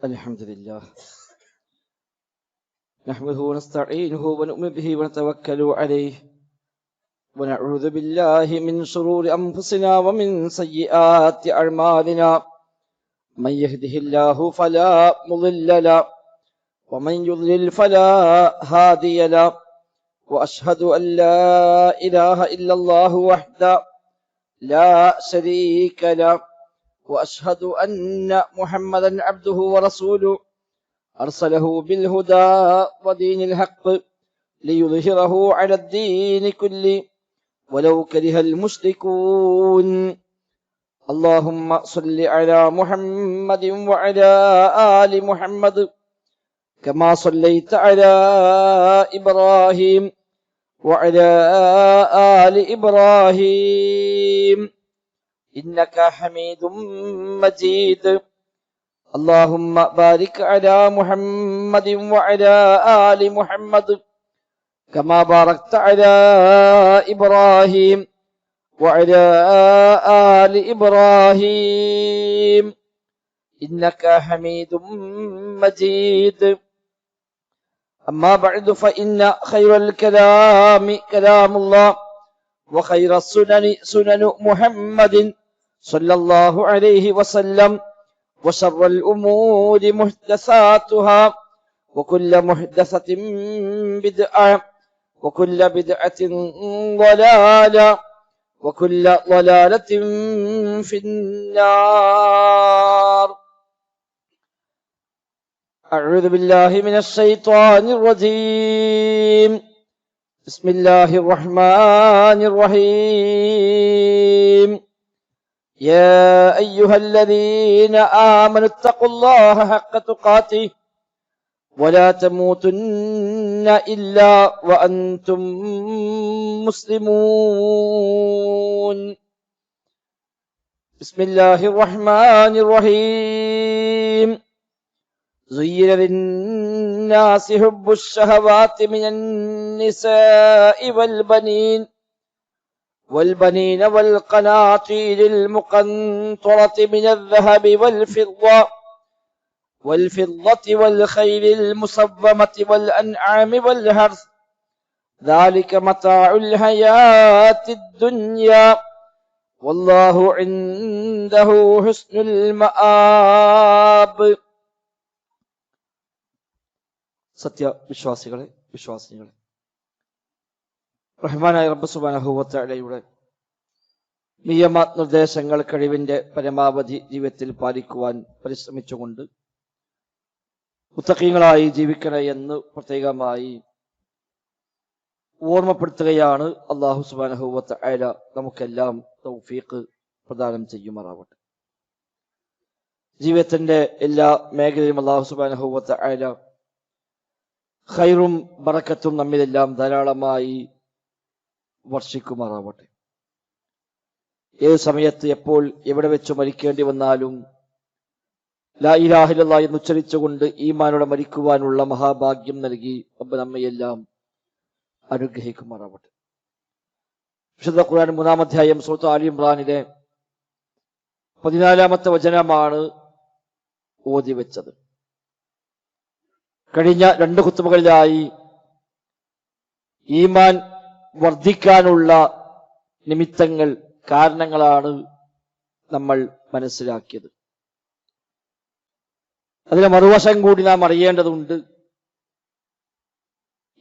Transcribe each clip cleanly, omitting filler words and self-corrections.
الحمد لله نحمده ونستعينه ونؤمن به ونتوكل عليه ونعوذ بالله من شرور أنفسنا ومن سيئات أعمالنا من يهده الله فلا مضل له ومن يضلل فلا هادي له وأشهد أن لا إله إلا الله وحده لا شريك له وأشهد أن محمدا عبده ورسوله أرسله بالهدى ودين الحق ليظهره على الدين كله ولو كره المشركون اللهم صل على محمد وعلى آل محمد كما صليت على إبراهيم وعلى آل إبراهيم إنك حميد مجيد اللهم بارك على محمد وعلى آل محمد كما باركت على إبراهيم وعلى آل إبراهيم إنك حميد مجيد أما بعد فإن خير الكلام كلام الله وخير السنن سنن محمد صلى الله عليه وسلم وشر الأمور محدثاتها وكل محدثة بدعة وكل بدعة ضلالة وكل ضلالة في النار. أعوذ بالله من الشيطان الرجيم. بسم الله الرحمن الرحيم. يا أيها الذين آمنوا اتقوا الله حق تقاته ولا تموتن إلا وأنتم مسلمون. بسم الله الرحمن الرحيم. زين للناس حب الشهوات من النساء والبنين والقناطير المقنطرة من الذهب والفضة والخيل المصومة والأنعام والحرث ذلك متاع الحياة الدنيا والله عنده حسن المآب. സത്യവിശ്വാസികളെ വിശ്വാസികളെ, റഹ്മാനായ റബ്ബ് സുബ്ഹാനഹു വ തആലയുടെ നിയമ നിർദ്ദേശങ്ങൾ കഴിവിന്റെ പരമാവധി ജീവിതത്തിൽ പാലിക്കുവാൻ പരിശ്രമിച്ചുകൊണ്ട് മുത്തഖീങ്ങളായി ജീവിക്കണേ എന്ന് പ്രത്യേകമായി ഓർമ്മപ്പെടുത്തുകയാണ്. അല്ലാഹു സുബ്ഹാനഹു വ തആല നമുക്കെല്ലാം തൗഫീഖ് പ്രദാനം ചെയ്യുമാറാവട്ടെ. ജീവിതത്തിന്റെ എല്ലാ മേഖലയിലും അല്ലാഹു സുബ്ഹാനഹു വ തആല ഖൈറും ബറക്കത്തും നമ്മിലെല്ലാം ധാരാളമായി വർഷിക്കുമാറാവട്ടെ. ഏത് സമയത്ത് എപ്പോൾ എവിടെ വെച്ച് മരിക്കേണ്ടി വന്നാലും ലാ ഇലാഹ ഇല്ലല്ലാഹ് എന്ന് ഉച്ചരിച്ചുകൊണ്ട് ഈമാനോടെ മരിക്കുവാനുള്ള മഹാഭാഗ്യം നൽകി റബ്ബ് നമ്മയെല്ലാം അനുഗ്രഹിക്കുമാറാവട്ടെ. വിശുദ്ധ ഖുർആൻ 3-ാം അധ്യായം സൂറത്ത് ആലി ഇംറാനിലെ 14-ാമത്തെ വചനമാണ് ഓതി വെച്ചത്. കഴിഞ്ഞ 2 ഖുത്ബകളിലായി ഈമാൻ വർദ്ധിക്കാനുള്ള നിമിത്തങ്ങൾ, കാരണങ്ങളാണ് നമ്മൾ മനസ്സിലാക്കിയത്. അതിലെ മറുവശം കൂടി നാം അറിയേണ്ടതുണ്ട്.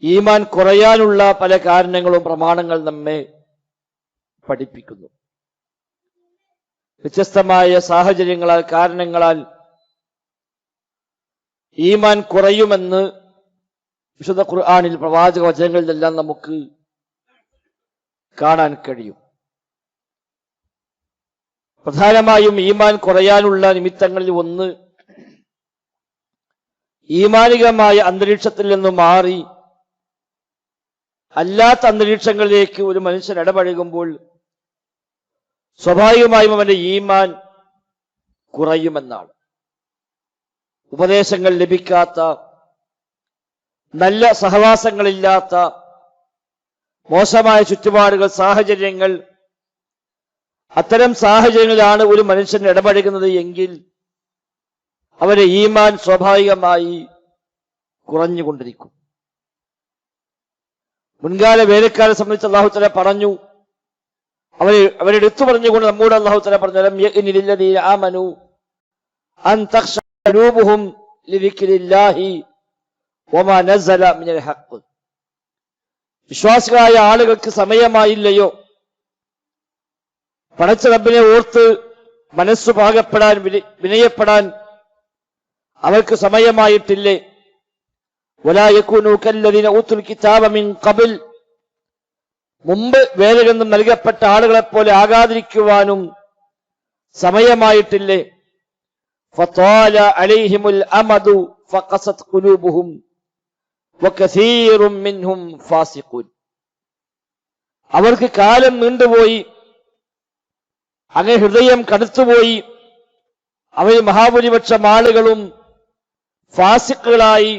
ഈമാൻ കുറയാനുള്ള പല കാരണങ്ങളും പ്രമാണങ്ങൾ നമ്മെ പഠിപ്പിക്കുന്നു. വ്യത്യസ്തമായ സാഹചര്യങ്ങളാൽ, കാരണങ്ങളാൽ ഈമാൻ കുറയുമെന്ന് വിശുദ്ധ ഖുർആനിൽ പ്രവാചക വചനങ്ങളിലെല്ലാം നമുക്ക് കാണാൻ കഴിയും. പ്രധാനമായും ഈമാൻ കുറയാനുള്ള നിമിത്തങ്ങളിൽ ഒന്ന്, ഈമാനികമായ അന്തരീക്ഷത്തിൽ നിന്ന് മാറി അല്ലാത്ത അന്തരീക്ഷങ്ങളിലേക്ക് ഒരു മനുഷ്യൻ ഇടപഴകുമ്പോൾ സ്വാഭാവികമായും അവന്റെ ഈമാൻ കുറയുമെന്നാണ്. ഉപദേശങ്ങൾ ലഭിക്കാത്ത, നല്ല സഹവാസങ്ങളില്ലാത്ത, മോശമായ ചുറ്റുപാടുകൾ, സാഹചര്യങ്ങൾ, അത്തരം സാഹചര്യങ്ങളിലാണ് ഒരു മനുഷ്യൻ ഇടപഴകുന്നത് എങ്കിൽ അവരെ ഈമാൻ സ്വാഭാവികമായി കുറഞ്ഞുകൊണ്ടിരിക്കും. മുൻകാല വേലക്കാരെ സംബന്ധിച്ച് അല്ലാഹു തആല പറഞ്ഞു, അവരെ എടുത്തു പറഞ്ഞുകൊണ്ട് നമ്മോട് അല്ലാഹു തആല പറഞ്ഞു, ലം യഅ്നി ലില്ലദീന ആമനു അൻ തഖ്ശഅ ഖുലൂബുഹും ലിദിക്രില്ലാഹി വമാ നസല മിനൽ ഹഖ്. വിശ്വാസികളായ ആളുകൾക്ക് സമയമായില്ലയോ പടച്ച റബ്ബിനെ ഓർത്ത് മനസ്സു പാകപ്പെടാൻ, വിനയപ്പെടാൻ അവർക്ക് സമയമായിട്ടില്ലേ? വലാ യകൂനു കല്ലദീന ഊതുൽ കിതാബ മിൻ ഖബൽ, മുമ്പ് വേദഗ്രന്ഥം നൽകപ്പെട്ട ആളുകളെപ്പോലെ ആകാതിരിക്കുവാനും സമയമായിട്ടില്ലേ? ഫതാല അലൈഹിമുൽ അമദു ഫഖസത് ഖുലൂബുഹും വകസീറും മിൻഹും ഫാസിഖൂൻ. അവർക്ക് കാലം നീണ്ടുപോയി, അങ്ങനെ ഹൃദയം കടുത്തുപോയി. അവർ മഹാഭൂരിപക്ഷം ആളുകളും ഫാസിഖുകളായി,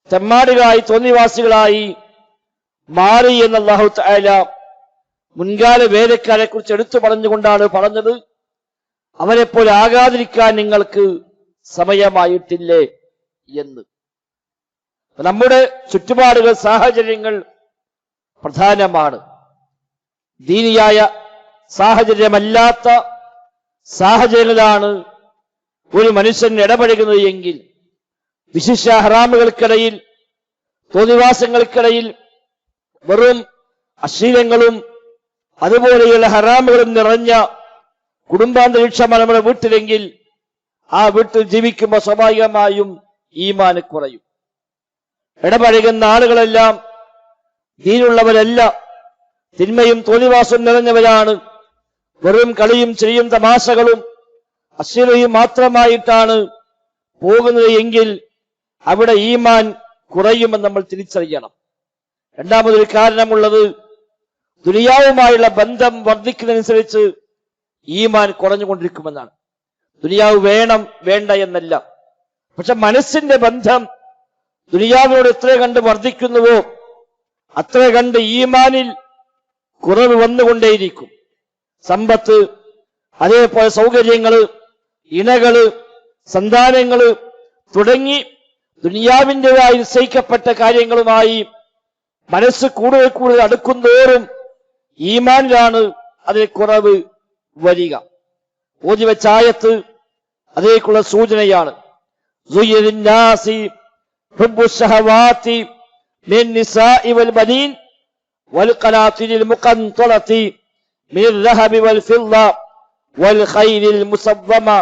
തെമ്മാടികളായി, തോന്നിവാസികളായി മാറി എന്ന് അല്ലാഹു തആല മുൻകാല വേദക്കാരെ കുറിച്ച് എടുത്തു പറഞ്ഞുകൊണ്ടാണ് പറഞ്ഞത്, അവരെപ്പോലെ ആകാതിരിക്കാൻ നിങ്ങൾക്ക് സമയമായിട്ടില്ലേ എന്ന്. നമ്മുടെ ചുറ്റുപാടുകൾ, സാഹചര്യങ്ങൾ പ്രധാനമാണ്. ദീനിയായ സാഹചര്യമല്ലാത്ത സാഹചര്യങ്ങളാണ് ഒരു മനുഷ്യൻ ഇടപഴകുന്നത് എങ്കിൽ, വിശിഷ്ട ഹറാമുകൾക്കിടയിൽ, തോന്നിവാസങ്ങൾക്കിടയിൽ വെറും അശ്ലീലങ്ങളും അതുപോലെയുള്ള ഹറാമുകളും നിറഞ്ഞ കുടുംബാന്തരീക്ഷമാണ് നമ്മുടെ വീട്ടിലെങ്കിൽ, ആ വീട്ടിൽ ജീവിക്കുമ്പോൾ സ്വാഭാവികമായും ഈമാൻ കുറയും. ഇടപഴകുന്ന ആളുകളെല്ലാം ദീനുള്ളവരല്ല, തിന്മയും തോന്നിവാസവും നിറഞ്ഞവരാണ്. വെറും കളിയും ചിരിയും തമാശകളും അശ്ലീലയും മാത്രമായിട്ടാണ് പോകുന്നത് എങ്കിൽ അവിടെ ഈമാൻ കുറയുമെന്ന് നമ്മൾ തിരിച്ചറിയണം. രണ്ടാമതൊരു കാരണമുള്ളത്, ദുനിയാവുമായുള്ള ബന്ധം വർദ്ധിക്കുന്നതനുസരിച്ച് ഈമാൻ കുറഞ്ഞുകൊണ്ടിരിക്കുമെന്നാണ്. ദുനിയാവ് വേണം വേണ്ട എന്നല്ല, പക്ഷെ മനസ്സിന്റെ ബന്ധം ദുനിയാവിനോട് എത്ര കണ്ട് വർദ്ധിക്കുന്നുവോ അത്ര കണ്ട് ഈമാനിൽ കുറവ് വന്നുകൊണ്ടേയിരിക്കും. സമ്പത്ത്, അതേപോലെ സൗകര്യങ്ങള്, ഇണകള്, സന്താനങ്ങള് തുടങ്ങി ദുനിയാവിൻ്റെതായി നിശ്ചയിക്കപ്പെട്ട കാര്യങ്ങളുമായി മനസ്സ് കൂടുതൽ കൂടുതൽ അടുക്കുന്തോറും ഈമാനിലാണ് അതിൽ കുറവ് വരിക. ഓതിവെച്ച ആയത്ത് അതേക്കുള്ള സൂചനയാണ്. من النساء والبنين والقناطير المقنطرة من الذهب والفضة والخيل المسومة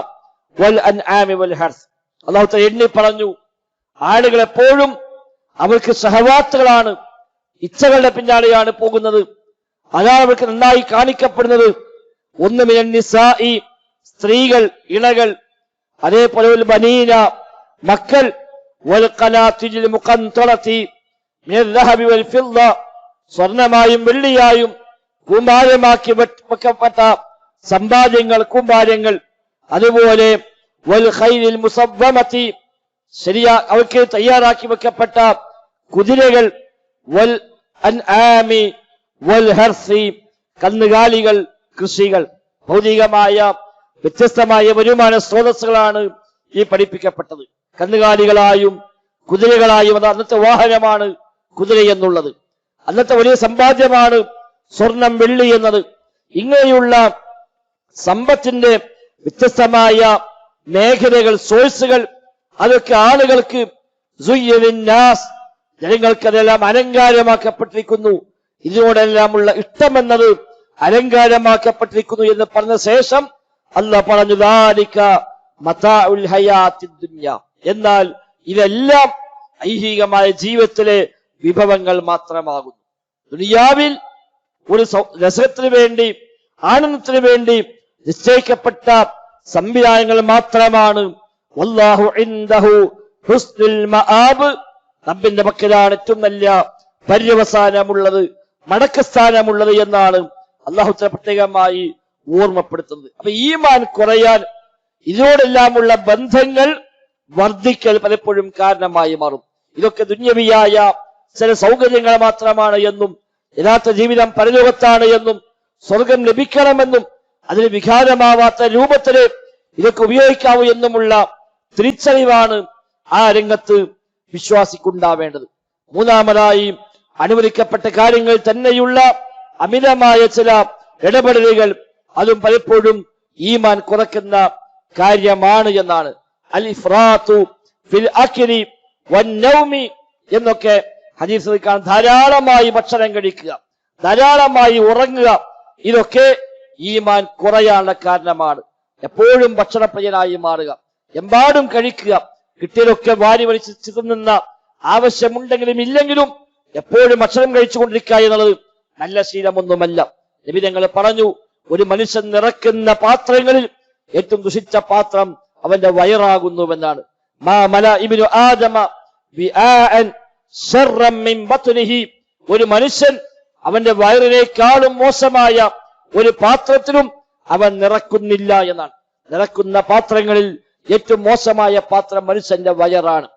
والأنعام والحرث. അല്ലാഹു തആല എണ്ണി പറഞ്ഞു, ആളുകൾ എപ്പോഴും അവർക്ക് ശഹവാത്തുകളാണ്, ഇച്ഛകളുടെ പിന്നാലെയാണ് പോകുന്നത്. അതാണ് അവർക്ക് നന്നായി കാണിക്കപ്പെടുന്നത്. ഒന്ന് മിനൻ നിസാഇ, സ്ത്രീകൾ, ഇണകൾ, അതേപോലെ വൽ ബനീന, മക്കൾ, വൽ ഖനാതിരിൽ മുഖന്തറതി മിനൽ ദഹബി വൽ ഫിദ്ദ, സ്വർണമായും വെള്ളിയായും കൂമ്പാരമാക്കി വെക്കപ്പെട്ട സമ്പാദ്യങ്ങൾ, കൂമ്പാരങ്ങൾ, അതുപോലെ വൽ ഖൈലിൽ മുസവ്വമതി, അവർക്ക് തയ്യാറാക്കി വെക്കപ്പെട്ട കുതിരകൾ, വൽ അൻആമി വൽ ഹർസി, കന്നുകാലികൾ, കൃഷികൾ. ഭൗതികമായ വ്യത്യസ്തമായ വരുമാന സ്രോതസ്സുകളാണ് ഈ പഠിപ്പിക്കപ്പെട്ടത്. കന്നുകാലികളായും കുതിരകളായും, അത് അന്നത്തെ വാഹനമാണ് കുതിര എന്നുള്ളത്. അന്നത്തെ വലിയ സമ്പാദ്യമാണ് സ്വർണം, വെള്ളി എന്നത്. ഇങ്ങനെയുള്ള സമ്പത്തിന്റെ വ്യത്യസ്തമായ മേഖലകൾ, സോഴ്സുകൾ, അതൊക്കെ ആളുകൾക്ക് ജനങ്ങൾക്ക് അതെല്ലാം അലങ്കാരമാക്കപ്പെട്ടിരിക്കുന്നു. ഇതിനോടെല്ലാമുള്ള ഇഷ്ടമെന്നത് അലങ്കാരമാക്കപ്പെട്ടിരിക്കുന്നു എന്ന് പറഞ്ഞ ശേഷം അല്ലാഹ് പറഞ്ഞു, ദാലിക മതാഉൽ ഹയാത്തിദ് ദുനിയ, എന്നാൽ ഇതെല്ലാം ഐഹികമായ ജീവിതത്തിലെ വിഭവങ്ങൾ മാത്രമാകുന്നു. ദുനിയാവിൽ ഒരു രസത്തിന് വേണ്ടി, ആനന്ദത്തിന് വേണ്ടി നിശ്ചയിക്കപ്പെട്ട സംവിധാനങ്ങൾ മാത്രമാണ്. വല്ലാഹു ഇൻദഹു ഹുസ്നുൽ മആബ്, റബ്ബിന്റെ പക്കലാണ് ഏറ്റവും നല്ല പര്യവസാനമുള്ളത്, മടക്കസ്ഥാനമുള്ളത് എന്നാണ് അല്ലാഹു തആല പ്രത്യേകമായി ഓർമ്മപ്പെടുത്തുന്നത്. അപ്പൊ ഈമാൻ കുറയാൻ ഇതിനോടെല്ലാമുള്ള ബന്ധങ്ങൾ വർദ്ധിക്കൽ പലപ്പോഴും കാരണമായി മാറും. ഇതൊക്കെ ദുന്യവിയായ ചില സൗകര്യങ്ങൾ മാത്രമാണ് എന്നും, യഥാർത്ഥ ജീവിതം പരലോകത്താണ് എന്നും, സ്വർഗം ലഭിക്കണമെന്നും, അതിന് വിഘാതമാവാത്ത രൂപത്തില് ഇതൊക്കെ ഉപയോഗിക്കാവൂ എന്നുമുള്ള തിരിച്ചറിവാണ് ആ രംഗത്ത് വിശ്വാസിക്കുണ്ടാവേണ്ടത്. മൂന്നാമതായി അനുവദിക്കപ്പെട്ട കാര്യങ്ങൾ തന്നെയുള്ള അമിതമായ ചില ഇടപെടലുകൾ അതും പലപ്പോഴും ഈമാൻ കുറയ്ക്കുന്ന കാര്യമാണ് എന്നാണ്. അൽ ഇഫ്റാത്തു ഫിൽ അക്ലി വന്നൗമി എന്നൊക്കെ ഹദീസിൽ കാണാൻ. ധാരാളമായി ഭക്ഷണം കഴിക്കുക, ധാരാളമായി ഉറങ്ങുക, ഇതൊക്കെ ഈമാൻ കുറയാനുള്ള കാരണമാണ്. എപ്പോഴും ഭക്ഷണപ്രിയനായി മാറുക, എമ്പാടും കഴിക്കുക, കിട്ടിയതൊക്കെ വാരി വലിച്ച് തിന്നുന്ന ആവശ്യമുണ്ടെങ്കിലും ഇല്ലെങ്കിലും എപ്പോഴും ഭക്ഷണം കഴിച്ചുകൊണ്ടിരിക്കുക എന്നുള്ളത് നല്ല ശീലമൊന്നുമല്ല. നബി തങ്ങൾ പറഞ്ഞു, ഒരു മനുഷ്യൻ നിറക്കുന്ന പാത്രങ്ങളിൽ ഏറ്റവും ദുഷിച്ച പാത്രം അവന്റെ വയറാകുന്നുവെന്നാണ്. മാ മല ഇബ്നു ആദമ ബിആഅൻ ശർറൻ മിൻ ബത്നിഹി, ഒരു മനുഷ്യൻ അവന്റെ വയറിനേക്കാളും മോശമായ ഒരു പാത്രത്തിലും അവൻ നിറക്കുന്നില്ല എന്നാണ്. നിറക്കുന്ന പാത്രങ്ങളിൽ ഏറ്റവും മോശമായ പാത്രം മനുഷ്യന്റെ വയറാണ്.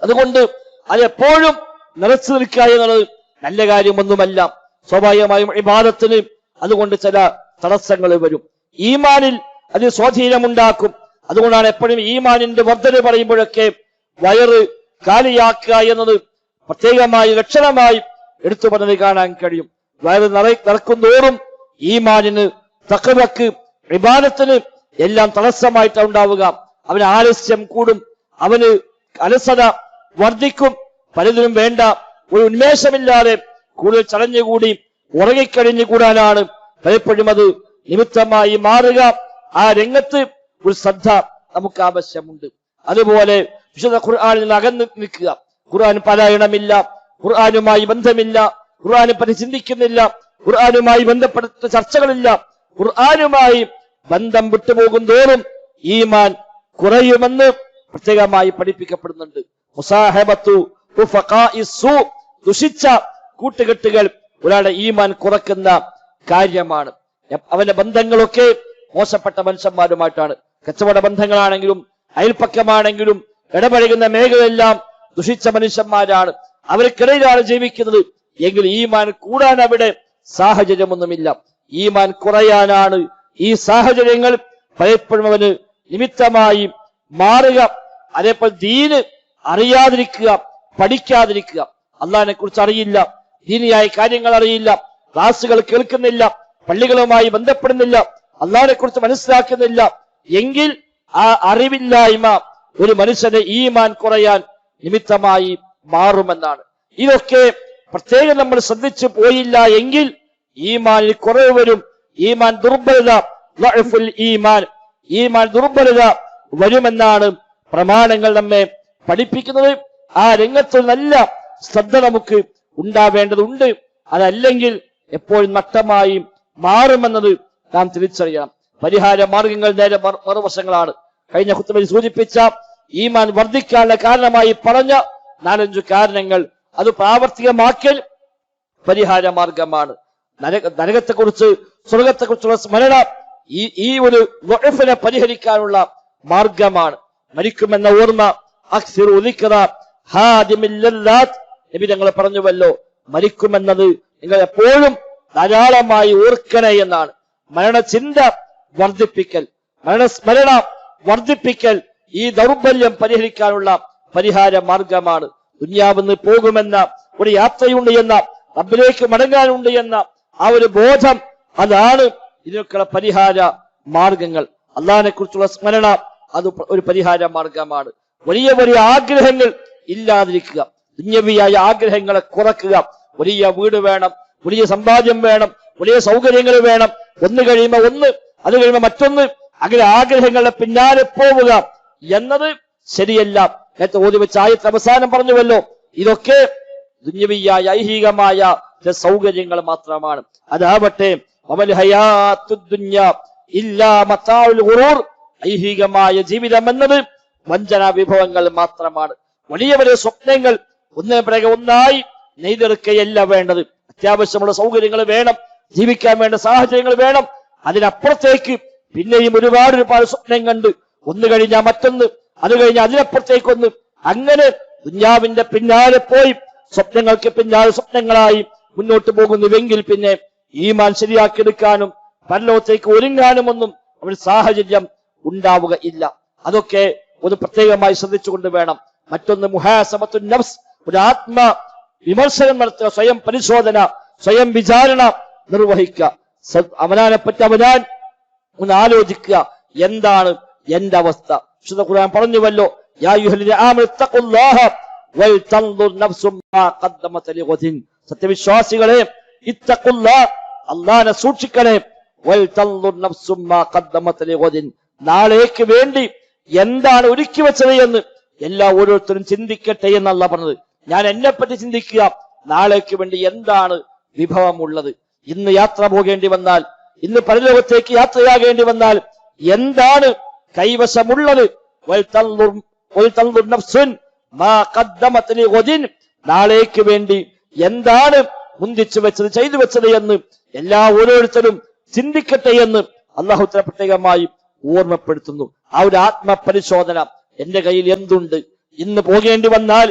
അതുകൊണ്ട് അതെപ്പോഴും നിറച്ചു നിൽക്കുക എന്നുള്ളത് നല്ല കാര്യമൊന്നുമല്ല. സ്വാഭാവികമായും ഇബാദത്തിന് അതുകൊണ്ട് ചില തടസ്സങ്ങൾ വരും, ഈമാനിൽ അത് സ്വാധീനമുണ്ടാക്കും. അതുകൊണ്ടാണ് എപ്പോഴും ഈമാനിന്റെ വർധന പറയുമ്പോഴൊക്കെ വയറ് കാലിയാക്കുക എന്നത് പ്രത്യേകമായി ലക്ഷണമായി എടുത്തു പറഞ്ഞത് കാണാൻ കഴിയും. വയറ് നിറക്കുന്നതോറും ഈമാനിന്, തഖ്വക്ക്, ഇബാദത്തിന് എല്ലാം തടസ്സമായിട്ടാണ് ഉണ്ടാവുക. അവന് ആലസ്യം കൂടും, അവന് അലസത വർദ്ധിക്കും, പലതിനും വേണ്ട ഒരു ഉന്മേഷമില്ലാതെ കൂടുതൽ ചടഞ്ഞുകൂടി ഉറങ്ങിക്കഴിഞ്ഞുകൂടാനാണ് പലപ്പോഴും അത് നിമിത്തമായി മാറുക. ആ രംഗത്ത് ഒരു ശ്രദ്ധ നമുക്ക് ആവശ്യമുണ്ട്. അതുപോലെ വിശുദ്ധ ഖുർആനിൽ നിന്ന് അകന്നു നിൽക്കുക. ഖുർആൻ പാരായണമില്ല, ഖുർആനുമായി ബന്ധമില്ല, ഖുർആനെ പറ്റി ചിന്തിക്കുന്നില്ല, ഖുർആനുമായി ബന്ധപ്പെട്ട ചർച്ചകളില്ല. ഖുർആനുമായി ബന്ധം വിട്ടുപോകും തോറും ഈമാൻ കുറയുമെന്ന് പ്രത്യേകമായി പഠിപ്പിക്കപ്പെടുന്നുണ്ട്. മുസാഹബത്തു റുഫഖാഇസ്സു, ദുഷിച്ച കൂട്ടുകെട്ടുകൾ ഒരാളുടെ ഈമാൻ കുറക്കുന്ന കാര്യമാണ്. അവന്റെ ബന്ധങ്ങളൊക്കെ മോശപ്പെട്ട മനുഷ്യന്മാരുമായിട്ടാണ്. കച്ചവട ബന്ധങ്ങളാണെങ്കിലും അയൽപ്പക്കമാണെങ്കിലും ഇടപഴകുന്ന മേഖലയെല്ലാം ദുഷിച്ച മനുഷ്യന്മാരാണ്. അവർക്കിടയിലാണ് ജീവിക്കുന്നത് എങ്കിൽ ഈമാൻ കൂടാൻ അവിടെ സാഹചര്യമൊന്നുമില്ല. ഈമാൻ കുറയാനാണ് ഈ സാഹചര്യങ്ങൾ പലപ്പോഴും അവന് നിമിത്തമായി മാറുക. അതേപോലെ ദീന് അറിയാതിരിക്കുക, പഠിക്കാതിരിക്കുക. അള്ളാഹിനെ കുറിച്ച് അറിയില്ല, ദീനിയായ കാര്യങ്ങൾ അറിയില്ല, ക്ലാസുകൾ കേൾക്കുന്നില്ല, പള്ളികളുമായി ബന്ധപ്പെടുന്നില്ല, അള്ളാഹിനെ കുറിച്ച് മനസ്സിലാക്കുന്നില്ല എങ്കിൽ ആ അറിവില്ലായ്മ ഒരു മനുഷ്യന്റെ ഈമാൻ കുറയാൻ നിമിത്തമായി മാറുമെന്നാണ്. ഇതൊക്കെ പ്രത്യേകം നമ്മൾ ശ്രദ്ധിച്ചു പോയില്ല എങ്കിൽ ഈമാനിൽ കുറവ് വരും. ഈമാൻ ദുർബലത, ഈമാൻ ദുർബലത വരുമെന്നാണ് പ്രമാണങ്ങൾ നമ്മെ പഠിപ്പിക്കുന്നത്. ആ രംഗത്ത് നല്ല ശ്രദ്ധ നമുക്ക് ഉണ്ടാവേണ്ടതുണ്ട്. അതല്ലെങ്കിൽ എപ്പോഴും നഷ്ടമായി മാറുമെന്നത് നാം തിരിച്ചറിയണം. പരിഹാര മാർഗങ്ങൾ നേരെ മറുവശങ്ങളാണ്. കഴിഞ്ഞ ഖുത്ബയിൽ സൂചിപ്പിച്ച ഈമാൻ വർദ്ധിക്കാനുള്ള കാരണമായി പറഞ്ഞ 4-5 കാരണങ്ങൾ അത് പ്രാവർത്തികമാക്കൽ പരിഹാര മാർഗമാണ്. നരകത്തെക്കുറിച്ച്, സ്വർഗത്തെക്കുറിച്ചുള്ള സ്മരണ ഈ ഒരു ദുഅഫിനെ പരിഹരിക്കാനുള്ള മാർഗമാണ്. മരിക്കുമെന്ന ഓർമ്മ, അക്സിറു ദിക്റ ഹാദിമിൽ ലല്ലാത്ത്, നബി തങ്ങൾ പറഞ്ഞുവല്ലോ, മരിക്കുമെന്നത് നിങ്ങൾ എപ്പോഴും ധാരാളമായി ഓർക്കണേ എന്നാണ്. മരണചിന്ത വർദ്ധിപ്പിക്കൽ, മരണസ്മരണ വർദ്ധിപ്പിക്കൽ ഈ ദൗർബല്യം പരിഹരിക്കാനുള്ള പരിഹാര മാർഗമാണ്. ദുനിയാവിന്ന് പോകുമെന്ന ഒരു യാത്രയുണ്ട് എന്ന, റബ്ബിലേക്ക് മടങ്ങാനുണ്ട് എന്ന ആ ഒരു ബോധം, അതാണ് ഇതിനൊക്കെയുള്ള പരിഹാര മാർഗങ്ങൾ. അള്ളാഹിനെ കുറിച്ചുള്ള സ്മരണ അത് ഒരു പരിഹാര മാർഗമാണ്. വലിയ വലിയ ആഗ്രഹങ്ങൾ ഇല്ലാതിരിക്കുക, ദുന്യവിയായ ആഗ്രഹങ്ങളെ കുറക്കുക. വലിയ വീട് വേണം, വലിയ സമ്പാദ്യം വേണം, വലിയ സൗകര്യങ്ങൾ വേണം, ഒന്ന് കഴിയുമ്പോ ഒന്ന്, അത് കഴിയുമ്പോ മറ്റൊന്ന്, അങ്ങനെ ആഗ്രഹങ്ങളുടെ പിന്നാലെ പോവുക എന്നത് ശരിയല്ല. നേരത്തെ ഓതി വെച്ച ആയത്ത് അവസാനം പറഞ്ഞുവല്ലോ, ഇതൊക്കെ ദുന്യവിയായ ഐഹികമായ സൗകര്യങ്ങൾ മാത്രമാണ്. അതാവട്ടെ ഐഹികമായ ജീവിതം എന്നത് വഞ്ചനാ വിഭവങ്ങൾ മാത്രമാണ്. വലിയ വലിയ സ്വപ്നങ്ങൾ ഒന്നേ പിറകെ ഒന്നായി നെയ്തെടുക്കുകയല്ല വേണ്ടത്. അത്യാവശ്യമുള്ള സൗകര്യങ്ങൾ വേണം, ജീവിക്കാൻ വേണ്ട സാഹചര്യങ്ങൾ വേണം. അതിനപ്പുറത്തേക്ക് പിന്നെയും ഒരുപാട് സ്വപ്നം കണ്ട് ഒന്ന് കഴിഞ്ഞാൽ മറ്റൊന്ന്, അത് കഴിഞ്ഞാൽ അതിനപ്പുറത്തേക്കൊന്ന്, അങ്ങനെ ദുന്യാവിന്റെ പിന്നാലെ പോയി സ്വപ്നങ്ങൾക്ക് പിന്നാലെ സ്വപ്നങ്ങളായി മുന്നോട്ട് പോകുന്നുവെങ്കിൽ പിന്നെ ഈമാൻ ശരിയാക്കിയെടുക്കാനും പരലോകത്തേക്ക് ഒരുങ്ങാനും ഒന്നും ഒരു സാഹചര്യം ഉണ്ടാവുക ഇല്ല. അതൊക്കെ ഒന്ന് പ്രത്യേകമായി ശ്രദ്ധിച്ചുകൊണ്ട് വേണം. മറ്റൊന്ന് മുഹാസബത്തുൻ നഫ്സ്, ഒരു ആത്മ വിമർശനം നടത്തുക, സ്വയം പരിശോധന, സ്വയം വിചാരണ നിർവഹിക്കുക. അവനാനെപ്പറ്റി അവനാൻ ഒന്ന് ആലോചിക്കുക, എന്താണ് എന്റെ അവസ്ഥ. വിശുദ്ധ ഖുർആൻ പറഞ്ഞുവല്ലോ, യാ അയ്യുഹല്ലദീന ആമനൂ ഇത്തഖുല്ലാഹ വൽ തൻദുർ നഫ്സും മാ ഖദ്ദമത് ലിഗദിൻ, സത്യവിശ്വാസികളെ ഇത്തഖുല്ലാഹ്, അല്ലാഹനെ സൂക്ഷിക്കണേ, വൽ തൻദുർ നഫ്സും മാ ഖദ്ദമത് ലിഗദിൻ, നാളേക്ക് വേണ്ടി എന്താണ് ഒരുക്കി വെച്ചത് എന്ന് എല്ലാ ഓരോരുത്തരും ചിന്തിക്കട്ടെ എന്നല്ല പറഞ്ഞത്. ഞാൻ എന്നെ പറ്റി ചിന്തിക്കുക, നാളേക്ക് വേണ്ടി എന്താണ് വിഭവമുള്ളത്. ഇന്ന് യാത്ര പോകേണ്ടി വന്നാൽ, ഇന്ന് പരലോകത്തേക്ക് യാത്രയാകേണ്ടി വന്നാൽ എന്താണ് കൈവശമുള്ളത്. നാളേക്ക് വേണ്ടി എന്താണ് മുന്തിച്ചു വെച്ചത്, ചെയ്തു വെച്ചത് എന്ന് എല്ലാ ഓരോരുത്തരും ചിന്തിക്കട്ടെ എന്ന് അല്ലാഹു തആല പ്രത്യേകമായി ഓർമ്മപ്പെടുത്തുന്നു. ആ ഒരു ആത്മപരിശോധന, എന്റെ കയ്യിൽ എന്തുണ്ട്, ഇന്ന് പോകേണ്ടി വന്നാൽ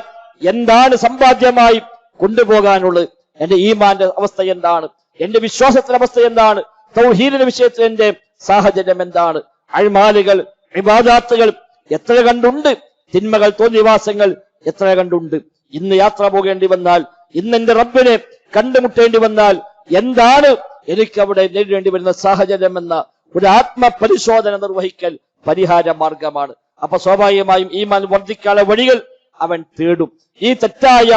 എന്താണ് സമ്പാദ്യമായി കൊണ്ടുപോകാനുള്ളത്, എന്റെ ഈമാന്റെ അവസ്ഥ എന്താണ്, എന്റെ വിശ്വാസത്തിന്റെ അവസ്ഥ എന്താണ്, തൗഹീദിന്റെ വിഷയത്തിൽ എന്റെ സാഹചര്യം എന്താണ്, അഴ്മാലുകൾ ഇബാദാത്തുകൾ എത്ര കണ്ടുണ്ട്, തിന്മകൾ തോന്നിവാസങ്ങൾ എത്ര കണ്ടുണ്ട്. ഇന്ന് യാത്ര പോകേണ്ടി വന്നാൽ, ഇന്ന് എന്റെ റബ്ബിനെ കണ്ടുമുട്ടേണ്ടി വന്നാൽ എന്താണ് എനിക്ക് അവിടെ നേരിടേണ്ടി വരുന്ന സാഹചര്യം എന്ന ഒരു ആത്മപരിശോധന നിർവഹിക്കൽ പരിഹാര മാർഗമാണ്. അപ്പൊ സ്വാഭാവികമായും ഈമാൻ വർദ്ധിക്കാനുള്ള വഴികൾ അവൻ തേടും. ഈ തെറ്റായ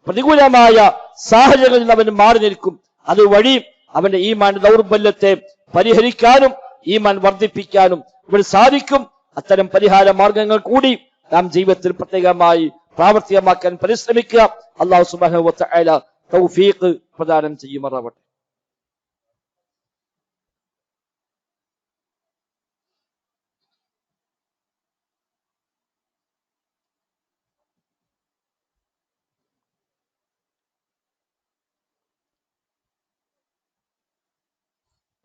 പ്രതികൂലമായ സാഹചര്യങ്ങളിൽ നിന്ന് അവൻ മാറി നിൽക്കും. അതുവഴി അവന്റെ ഈമാന്റെ ദൗർബല്യത്തെ പരിഹരിക്കാനും ഈമാൻ വർദ്ധിപ്പിക്കാനും ഇവിടെ സാധിക്കും. അത്തരം പരിഹാര മാർഗങ്ങൾ കൂടി നാം ജീവിതത്തിൽ പ്രത്യേകമായി പ്രാവർത്തികമാക്കാൻ പരിശ്രമിക്കുക. അല്ലാഹു സുബ്ഹാനഹു വ തആല തൗഫീഖ് പ്രദാനം ചെയ്യുമാറാവട്ടെ.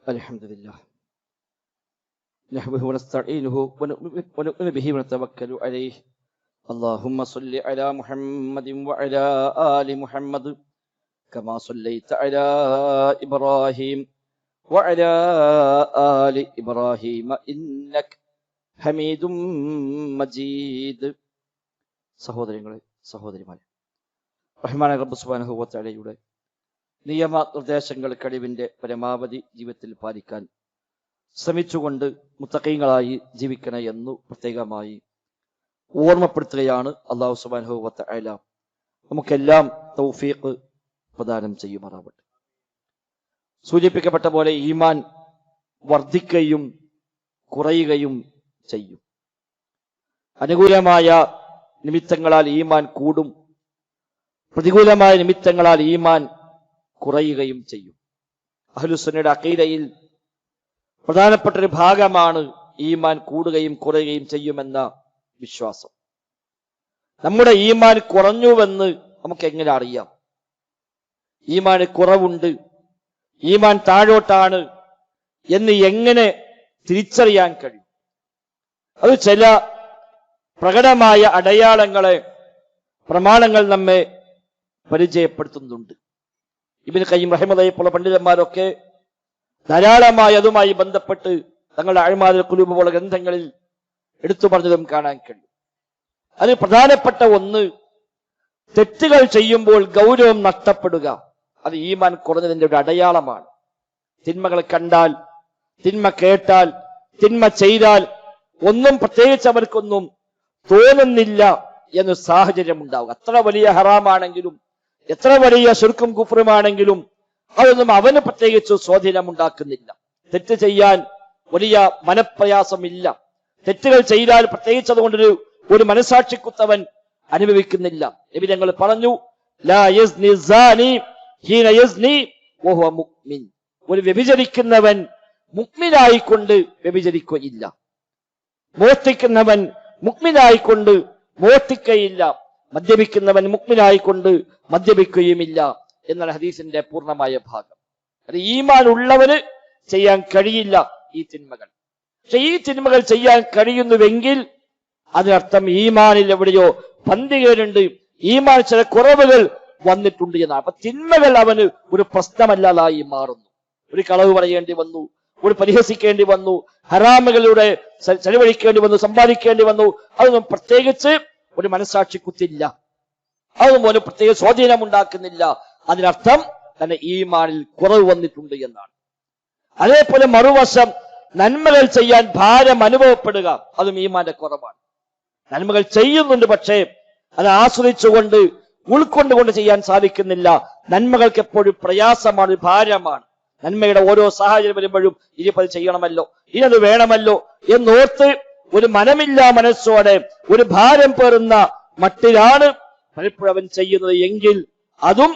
അൽഹംദുലില്ലാഹ് നഹ്മദുഹു വനസ്തഈനുഹു വനുഅ്മിനു ബിഹി വനതവക്കലു അലൈഹി. اللهم صل على محمد وعلى آل محمد كما صليت على إبراهيم وعلى آل إبراهيم إنك حميد مجيد. സഹോദരങ്ങളെ, സഹോദരിമാരെ, റഹ്മാനായ റബ്ബ് സുബ്ഹാനഹു വ തആലയുടെ നിയമ നിർദ്ദേശങ്ങൾ കഴിവിന്റെ പരമാവധി ജീവിതത്തിൽ പാലിക്കാൻ ശ്രമിച്ചുകൊണ്ട് മുത്തഖീങ്ങളായി ജീവിക്കണേ എന്നു പ്രത്യേകമായി ഓർമ്മപ്പെടുത്തുകയാണ്. അല്ലാഹു സുബ്ഹാനഹു വ തആല നമുക്കെല്ലാം തൗഫീഖ് പ്രദാനം ചെയ്യുമാറാവട്ടെ. സൂചിപ്പിക്കപ്പെട്ട പോലെ ഈമാൻ വർദ്ധിക്കുകയും കുറയുകയും ചെയ്യും. അനുകൂലമായ നിമിത്തങ്ങളാൽ ഈമാൻ കൂടും, പ്രതികൂലമായ നിമിത്തങ്ങളാൽ ഈമാൻ കുറയുകയും ചെയ്യും. അഹ്ലുസുന്നയുടെ അഖീദയിൽ പ്രധാനപ്പെട്ട ഒരു ഭാഗമാണ് ഈമാൻ കൂടുകയും കുറയുകയും ചെയ്യുമെന്ന വിശ്വാസം. നമ്മുടെ ഈമാൻ കുറഞ്ഞുവെന്ന് നമുക്ക് എങ്ങനെ അറിയാം? ഈമാൻ കുറവുണ്ട്, ഈമാൻ താഴോട്ടാണ് എന്ന് എങ്ങനെ തിരിച്ചറിയാൻ കഴിയും? അത് ചില പ്രകടമായ അടയാളങ്ങളെ പ്രമാണങ്ങൾ നമ്മെ പരിചയപ്പെടുത്തുന്നുണ്ട്. ഇബ്നു ഖയ്യിം റഹിമഹുള്ളാഹി പോലുള്ള പണ്ഡിതന്മാരൊക്കെ ധാരാളമായി അതുമായി ബന്ധപ്പെട്ട് തങ്ങളുടെ അഅ്മാലുൽ ഖുലൂബ് പോലുള്ള ഗ്രന്ഥങ്ങളിൽ എടുത്തു പറഞ്ഞതും കാണാൻ കഴിയും. അത് പ്രധാനപ്പെട്ട ഒന്ന്, തെറ്റുകൾ ചെയ്യുമ്പോൾ ഗൗരവം നഷ്ടപ്പെടുക. അത് ഈമാൻ കുറഞ്ഞതിന്റെ ഒരു അടയാളമാണ്. തിന്മകൾ കണ്ടാൽ, തിന്മ കേട്ടാൽ, തിന്മ ചെയ്താൽ ഒന്നും പ്രത്യേകിച്ച് അവർക്കൊന്നും തോന്നുന്നില്ല എന്ന സാഹചര്യം ഉണ്ടാവുക. എത്ര വലിയ ഹറാമാണെങ്കിലും, എത്ര വലിയ ശിർക്കും കുഫ്റുമാണെങ്കിലും അതൊന്നും അവന് പ്രത്യേകിച്ച് സ്വാധീനം ഉണ്ടാക്കുന്നില്ല. തെറ്റ് ചെയ്യാൻ വലിയ മനപ്രയാസമില്ല. തെറ്റുകൾ ചെയ്താൽ പ്രത്യേകിച്ച് അതുകൊണ്ടൊരു ഒരു മനസാക്ഷിക്കുത്തവൻ അനുഭവിക്കുന്നില്ല. നബി തങ്ങൾ പറഞ്ഞു, ലാ യസ്നി സാനി ഹീന യസ്നി വഹുവ മുഅ്മിൻ. ഒരു വ്യഭിചരിക്കുന്നവൻ മുഅ്മിനായിക്കൊണ്ട് വ്യഭിചരിക്കുകയില്ല, മോഷ്ടിക്കുന്നവൻ മുഅ്മിനായിക്കൊണ്ട് മോഷ്ടിക്കുകയില്ല, മദ്യപിക്കുന്നവൻ മുഅ്മിനായിക്കൊണ്ട് മദ്യപിക്കുകയുമില്ല എന്നാണ് ഹദീസിന്റെ പൂർണ്ണമായ ഭാഗം. അത് ഈമാൻ ഉള്ളവന് ചെയ്യാൻ കഴിയില്ല ഈ തിന്മകൾ. പക്ഷെ ഈ തിന്മകൾ ചെയ്യാൻ കഴിയുന്നുവെങ്കിൽ അതിനർത്ഥം ഈമാനിൽ എവിടെയോ പന്തികേടുണ്ട്, ഈമാൻ ചില കുറവുകൾ വന്നിട്ടുണ്ട് എന്നാണ്. അപ്പൊ തിന്മകൾ അവന് ഒരു പ്രശ്നമല്ലാതായി മാറുന്നു. ഒരു കളവ് പറയേണ്ടി വന്നു, ഒരു പരിഹസിക്കേണ്ടി വന്നു, ഹറാമുകളിലൂടെ ചെലവഴിക്കേണ്ടി വന്നു, സമ്പാദിക്കേണ്ടി വന്നു. അതൊന്നും പ്രത്യേകിച്ച് ഒരു മനസ്സാക്ഷി കുത്തില്ല, അതൊന്നും ഒരു പ്രത്യേക സ്വാധീനം ഉണ്ടാക്കുന്നില്ല. അതിനർത്ഥം തന്നെ ഈമാനിൽ കുറവ് വന്നിട്ടുണ്ട് എന്നാണ്. അതേപോലെ മറുവശം നന്മകൾ ചെയ്യാൻ ഭാരം അനുഭവപ്പെടുക, അതും ഈമാന്റെ കുറവാണ്. നന്മകൾ ചെയ്യുന്നുണ്ട്, പക്ഷേ അത് ആസ്വദിച്ചുകൊണ്ട് ഉൾക്കൊണ്ടുകൊണ്ട് ചെയ്യാൻ സാധിക്കുന്നില്ല. നന്മകൾക്ക് എപ്പോഴും പ്രയാസമാണ്, ഭാരമാണ്. നന്മയുടെ ഓരോ സാഹചര്യം വരുമ്പോഴും ഇനിയിപ്പത് ചെയ്യണമല്ലോ, ഇനത് വേണമല്ലോ എന്നോർത്ത് ഒരു മനമില്ലാ മനസ്സോടെ ഒരു ഭാരം പേറുന്ന മട്ടിലാണ് പലപ്പോഴും അവൻ ചെയ്യുന്നത് എങ്കിൽ അതും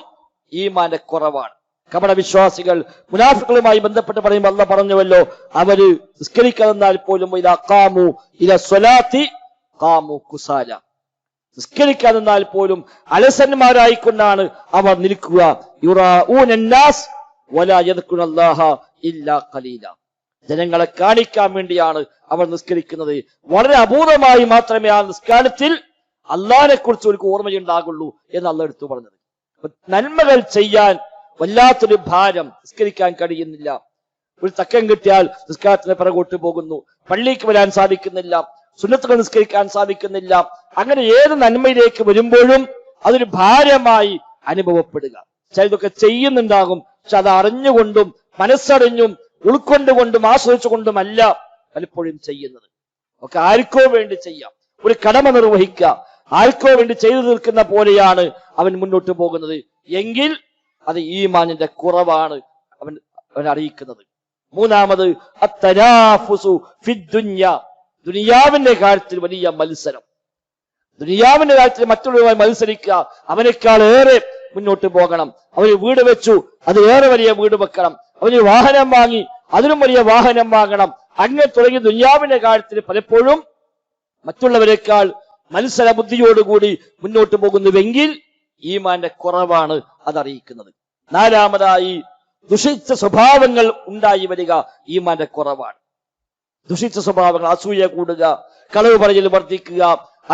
ഈമാന്റെ കുറവാണ്. കപടവിശ്വാസികൾ മുനാഫിക്കുകളുമായി ബന്ധപ്പെട്ട് പറയുമ്പോൾ അല്ലാഹ് പറഞ്ഞുവല്ലോ, അവര് നിസ്കരിക്കാതെന്നാൽ പോലും ഇലാ ഖാമു ഇലാ സ്വലാത്തി ഖാമു കുസാല, നിസ്കരിക്കാതെന്നാൽ പോലും അലസന്മാരായിക്കൊണ്ടാണ് അവർ നിൽക്കുക. യുറാഊനന്നാസ് വലാ യദ്കുറുല്ലാഹ ഇല്ലാ ഖലീല, ജനങ്ങളെ കാണിക്കാൻ വേണ്ടിയാണ് അവർ നിസ്കരിക്കുന്നത്. വളരെ അപൂർവമായി മാത്രമേ ആ നിസ്കാരത്തിൽ അള്ളാഹിനെ കുറിച്ച് ഒരു ഓർമ്മയുണ്ടാകുള്ളൂ എന്ന് അള്ളാഹ് എടുത്തു പറഞ്ഞത്. നന്മകൾ ചെയ്യാൻ വല്ലാത്തൊരു ഭാരം, നിസ്കരിക്കാൻ കഴിയുന്നില്ല. ഒരു തക്കം കിട്ടിയാൽ നിസ്കാരത്തിന് പിറകോട്ട് പോകുന്നു, പള്ളിക്ക് വരാൻ സാധിക്കുന്നില്ല, സുന്നത്തുകൾ നിസ്കരിക്കാൻ സാധിക്കുന്നില്ല. അങ്ങനെ ഏത് നന്മയിലേക്ക് വരുമ്പോഴും അതൊരു ഭാരമായി അനുഭവപ്പെടുക. ചിലതൊക്കെ ചെയ്യുന്നുണ്ടാകും, പക്ഷെ അത് അറിഞ്ഞുകൊണ്ടും മനസ്സറിഞ്ഞും ഉൾക്കൊണ്ടുകൊണ്ടും ആസ്വദിച്ചുകൊണ്ടുമല്ല പലപ്പോഴും ചെയ്യുന്നത്. ഒക്കെ ആർക്കോ വേണ്ടി ചെയ്യാം, ഒരു കടമ നിർവഹിക്കുക, ആർക്കോ വേണ്ടി ചെയ്തു തീർക്കുന്ന പോലെയാണ് അവൻ മുന്നോട്ട് പോകുന്നത് എങ്കിൽ അത് ഈമാനിന്റെ കുറവാണ് അവൻ അറിയിക്കുന്നത്. മൂന്നാമത് അത്തനാഫുസു ഫിദ്ദുനിയ, ദുനിയാവിന്റെ കാര്യത്തിൽ വലിയ മത്സരം. ദുനിയാവിന്റെ കാര്യത്തിൽ മറ്റുള്ളവരുമായി മത്സരിക്കുക, അവനേക്കാൾ ഏറെ മുന്നോട്ട് പോകണം. അവന് വീട് വെച്ചു, അത് ഏറെ വലിയ വീട് വെക്കണം. അവന് വാഹനം വാങ്ങി, അതിനും വലിയ വാഹനം വാങ്ങണം. അങ്ങനെ തുടങ്ങി ദുനിയാവിന്റെ കാര്യത്തിൽ പലപ്പോഴും മറ്റുള്ളവരെക്കാൾ മത്സര ബുദ്ധിയോടുകൂടി മുന്നോട്ട് പോകുന്നുവെങ്കിൽ ഈമാന്റെ കുറവാണ് അതറിയിക്കുന്നത്. നാലാമതായി ദുഷിച്ച സ്വഭാവങ്ങൾ ഉണ്ടായി വരിക ഈമാന്റെ കുറവാണ്. ദുഷിച്ച സ്വഭാവങ്ങൾ, അസൂയ കൂടുക, കളവ് പറയൽ വർദ്ധിക്കുക,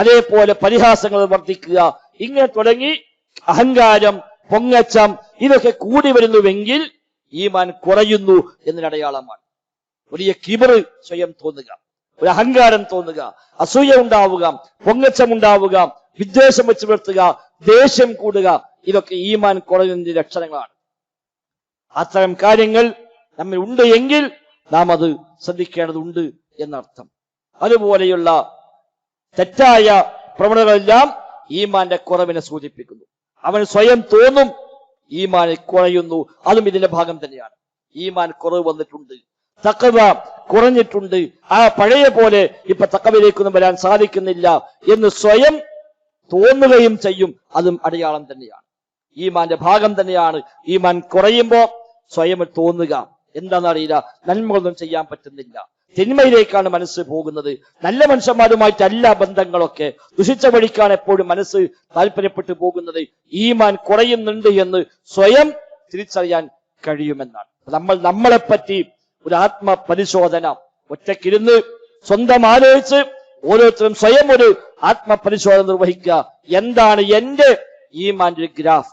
അതേപോലെ പരിഹാസങ്ങൾ വർദ്ധിക്കുക, ഇങ്ങനെ തുടങ്ങി അഹങ്കാരം, പൊങ്ങച്ചം ഇതൊക്കെ കൂടി വരുന്നുവെങ്കിൽ ഈമാൻ കുറയുന്നു എന്നൊരടയാളമാണ്. വലിയ കിബർ സ്വയം തോന്നുക, ഒരു അഹങ്കാരം തോന്നുക, അസൂയ ഉണ്ടാവുക, പൊങ്ങച്ചം ഉണ്ടാവുക, വിദ്വേഷം വെച്ച് പുലർത്തുക, ദേഷ്യം കൂടുക, ഇതൊക്കെ ഈമാൻ കുറയുന്നതിന്റെ ലക്ഷണങ്ങളാണ്. അത്തരം കാര്യങ്ങൾ നമ്മിൽ ഉണ്ട് എങ്കിൽ നാം അത് ശ്രദ്ധിക്കേണ്ടതുണ്ട് എന്നർത്ഥം. അതുപോലെയുള്ള തെറ്റായ പ്രവണതകളെല്ലാം ഈമാന്റെ കുറവിനെ സൂചിപ്പിക്കുന്നു. അവൻ സ്വയം തോന്നും ഈമാൻ കുറയുന്നു, അതും ഇതിന്റെ ഭാഗം തന്നെയാണ്. ഈമാൻ കുറവ് വന്നിട്ടുണ്ട്, തഖ്വ കുറഞ്ഞിട്ടുണ്ട്, ആ പഴയ പോലെ ഇപ്പൊ തഖ്വയിലേക്കൊന്നും വരാൻ സാധിക്കുന്നില്ല എന്ന് സ്വയം തോന്നുകയും ചെയ്യും, അതും അടയാളം തന്നെയാണ്, ഈമാന്റെ ഭാഗം തന്നെയാണ്. ഈമാൻ കുറയുമ്പോ സ്വയം തോന്നുക, എന്താണെന്നറിയില്ല, നന്മകളൊന്നും ചെയ്യാൻ പറ്റുന്നില്ല, തിന്മയിലേക്കാണ് മനസ്സ് പോകുന്നത്, നല്ല മനുഷ്യന്മാരുമായിട്ടല്ല ബന്ധങ്ങളൊക്കെ, ദുഷിച്ച വഴിക്കാണ് എപ്പോഴും മനസ്സ് താല്പര്യപ്പെട്ടു പോകുന്നത്, ഈമാൻ കുറയുന്നുണ്ട് എന്ന് സ്വയം തിരിച്ചറിയാൻ കഴിയുമെന്നാണ്. നമ്മളെപ്പറ്റി ഒരു ആത്മപരിശോധന ഒറ്റക്കിരുന്ന് സ്വന്തം ആലോചിച്ച് ഓരോരുത്തരും സ്വയം ഒരു ആത്മപരിശോധന നിർവഹിക്കുക. എന്താണ് എന്റെ ഈമാന്റെ ഒരു ഗ്രാഫ്,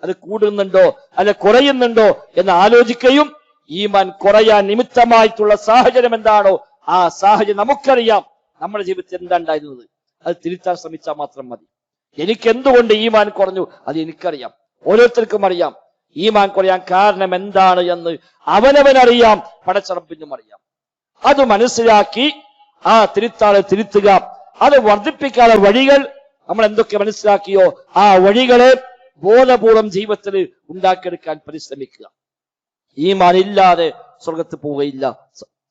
അത് കൂടുന്നുണ്ടോ അല്ലെ കുറയുന്നുണ്ടോ എന്ന് ആലോചിക്കുകയും ഈമാൻ കുറയാൻ നിമിത്തമായിട്ടുള്ള സാഹചര്യം എന്താണോ ആ സാഹചര്യം നമുക്കറിയാം, നമ്മുടെ ജീവിതത്തിൽ എന്താ ഉണ്ടായിരുന്നത്, അത് തിരുത്താൻ ശ്രമിച്ചാൽ മാത്രം മതി. എനിക്ക് എന്തുകൊണ്ട് ഈമാൻ കുറഞ്ഞു അത് എനിക്കറിയാം, ഓരോരുത്തർക്കും അറിയാം. ഈമാൻ കുറയാൻ കാരണം എന്താണ് എന്ന് അവനവനറിയാം, പടച്ചറപ്പിനും അറിയാം. അത് മനസ്സിലാക്കി ആ തിരുത്താളെ തിരുത്തുക, അത് വർദ്ധിപ്പിക്കാനുള്ള വഴികൾ നമ്മൾ എന്തൊക്കെ മനസ്സിലാക്കിയോ ആ വഴികളെ ബോധപൂർവം ജീവിതത്തിൽ ഉണ്ടാക്കിയെടുക്കാൻ പരിശ്രമിക്കുക. ഈമാൻ ഇല്ലാതെ സ്വർഗത്ത് പോവുകയില്ല,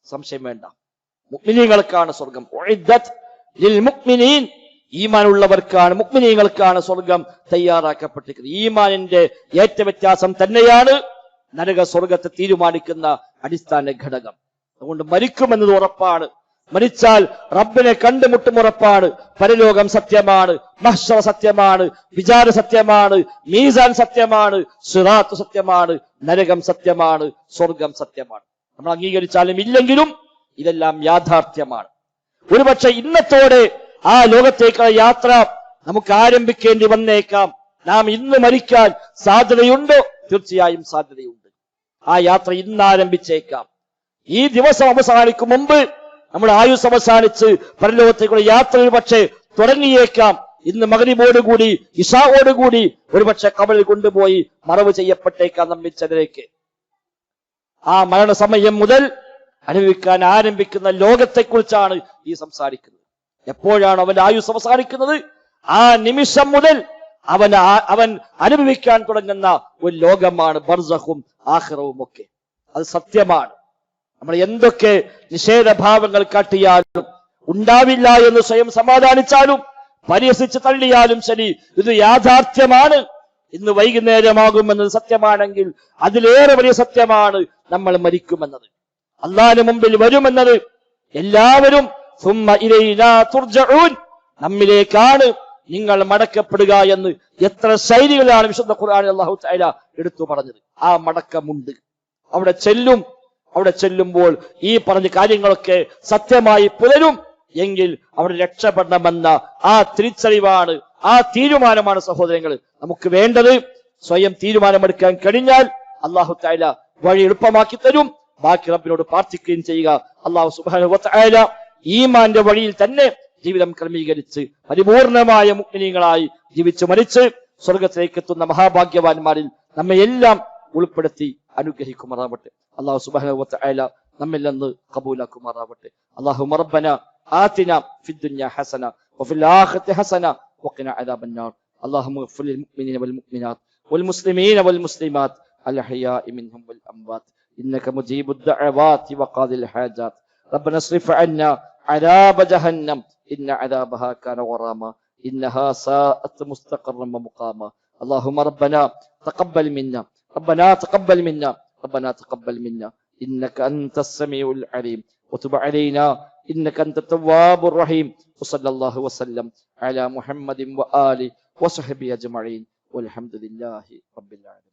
സംശയം വേണ്ട. മുഅ്മിനീങ്ങൾക്കാണ് സ്വർഗം, ഉഇദ്ദത് ലിൽ മുഅ്മിനീൻ, ഈമാൻ ഉള്ളവർക്കാണ്, മുഅ്മിനീങ്ങൾക്കാണ് സ്വർഗം തയ്യാറാക്കപ്പെട്ടിരിക്കുന്നത്. ഈമാനിന്റെ ഏറ്റ വ്യത്യാസം തന്നെയാണ് നരക സ്വർഗത്തെ തീരുമാനിക്കുന്ന അടിസ്ഥാന ഘടകം. അതുകൊണ്ട് മരിക്കുമെന്നത് ഉറപ്പാണ്, മരിച്ചാൽ റബ്ബിനെ കണ്ടുമുട്ടും ഉറപ്പാണ്, പരലോകം സത്യമാണ്, മഹ്ശർ സത്യമാണ്, വിചാര സത്യമാണ്, മീസാൻ സത്യമാണ്, സിറാത്ത് സത്യമാണ്, നരകം സത്യമാണ്, സ്വർഗം സത്യമാണ്. നമ്മൾ അംഗീകരിച്ചാലും ഇല്ലെങ്കിലും ഇതെല്ലാം യാഥാർത്ഥ്യമാണ്. ഒരുപക്ഷെ ഇന്നത്തോടെ ആ ലോകത്തേക്കുള്ള യാത്ര നമുക്ക് ആരംഭിക്കേണ്ടി വന്നേക്കാം. നാം ഇന്ന് മരിക്കാൻ സാധ്യതയുണ്ടോ? തീർച്ചയായും സാധ്യതയുണ്ട്. ആ യാത്ര ഇന്ന് ആരംഭിച്ചേക്കാം. ഈ ദിവസം അവസാനിക്കും മുമ്പ് നമ്മുടെ ആയുസ് അവസാനിച്ച് പരലോകത്തേക്കുള്ള യാത്ര ഒരു പക്ഷേ തുടങ്ങിയേക്കാം. ഇന്ന് മഗ്രിബോടുകൂടി ഇശാഓടുകൂടി ഒരുപക്ഷെ കബറിൽ കൊണ്ടുപോയി മറവ് ചെയ്യപ്പെട്ടേക്കാം നമ്മിൽ ചിലരേക്ക്. ആ മരണസമയം മുതൽ അനുഭവിക്കാൻ ആരംഭിക്കുന്ന ലോകത്തെക്കുറിച്ചാണ് ഈ സംസാരിക്കുന്നത്. എപ്പോഴാണ് അവന്റെ ആയുസ് അവസാനിക്കുന്നത്? ആ നിമിഷം മുതൽ അവൻ അനുഭവിക്കാൻ തുടങ്ങുന്ന ഒരു ലോകമാണ് ബർസഖും ആഖിറവും ഒക്കെ. അത് സത്യമാണ്. നമ്മൾ എന്തൊക്കെ നിഷേധഭാവങ്ങൾ കാട്ടിയാലും, ഉണ്ടാവില്ല എന്ന് സ്വയം സമാധാനിച്ചാലും, പരിഹസിച്ച് തള്ളിയാലും ശരി, ഇത് യാഥാർത്ഥ്യമാണ്. ഇന്ന് വൈകുന്നേരമാകുമെന്നത് സത്യമാണെങ്കിൽ അതിലേറെ വലിയ സത്യമാണ് നമ്മൾ മരിക്കുമെന്നത്, അല്ലാഹുവിന്റെ മുമ്പിൽ വരുമെന്നത്. എല്ലാവരും സുമ്മ ഇലൈനാ തുർജഊൻ, നമ്മിലേക്കാണ് നിങ്ങൾ മടക്കപ്പെടുക എന്ന് എത്ര ശൈലികളാണ് വിശുദ്ധ ഖുർആനിൽ അല്ലാഹു തആല എടുത്തു പറഞ്ഞത്. ആ മടക്കമുണ്ട്. അവിടെ ചെല്ലുമ്പോൾ ഈ പറഞ്ഞ കാര്യങ്ങളൊക്കെ സത്യമായി പുലരും എങ്കിൽ അവിടെ രക്ഷപ്പെടണമെന്ന ആ തിരിച്ചറിവാണ്, ആ തീരുമാനമാണ് സഹോദരങ്ങൾ നമുക്ക് വേണ്ടത്. സ്വയം തീരുമാനമെടുക്കാൻ കഴിഞ്ഞാൽ അല്ലാഹു തആല വഴി എളുപ്പമാക്കി തരും. ബാക്കി റബ്ബിനോട് പ്രാർത്ഥിക്കുകയും ചെയ്യുക. അല്ലാഹു സുബ്ഹാനഹു വ തആല ഈമാന്റെ വഴിയിൽ തന്നെ ജീവിതം ക്രമീകരിച്ച് പരിപൂർണമായ മുഅ്മിനീങ്ങളായി ജീവിച്ചു മരിച്ച് സ്വർഗത്തിലേക്ക് എത്തുന്ന മഹാഭാഗ്യവാന്മാരിൽ നമ്മെ എല്ലാം ഉൾപ്പെടുത്തി അനുഗ്രഹിക്കുമാറാവട്ടെ. അല്ലാഹു സുബ്ഹാനഹു വ തആല നമ്മിൽ നിന്ന് ഖബൂലാക്കുമാറാവട്ടെ. അല്ലാഹുമ്മ റബ്ബന ആതിനാ ഫിദ് ദുനിയ ഹസന വഫിൽ ആഖിറതി ഹസന വഖിനാ അദാബന്നാർ. അല്ലാഹുമ്മ ഇഗ്ഫിർ ലിൽ മുഅ്മിനീന വൽ മുഅ്മിനാത്ത് വൽ മുസ്ലിമീന വൽ മുസ്ലിമാത്ത് അൽ അഹ്യാഇ മിൻഹും വൽ അംവാത്ത് ഇന്നക മുജീബുദ് ദഅവാതി വഖാദിൽ ഹാജാത്ത്. റബ്ബന اصرف عنا عذاب جهنم إن عذابها كان غراما إنها ساءت مستقرا ومقاما. اللهم ربنا تقبل منا إنك أنت السميع العليم وتب علينا إنك أنت التواب الرحيم. وصلى الله وسلم على محمد وآله وصحبه أجمعين والحمد لله رب العالمين.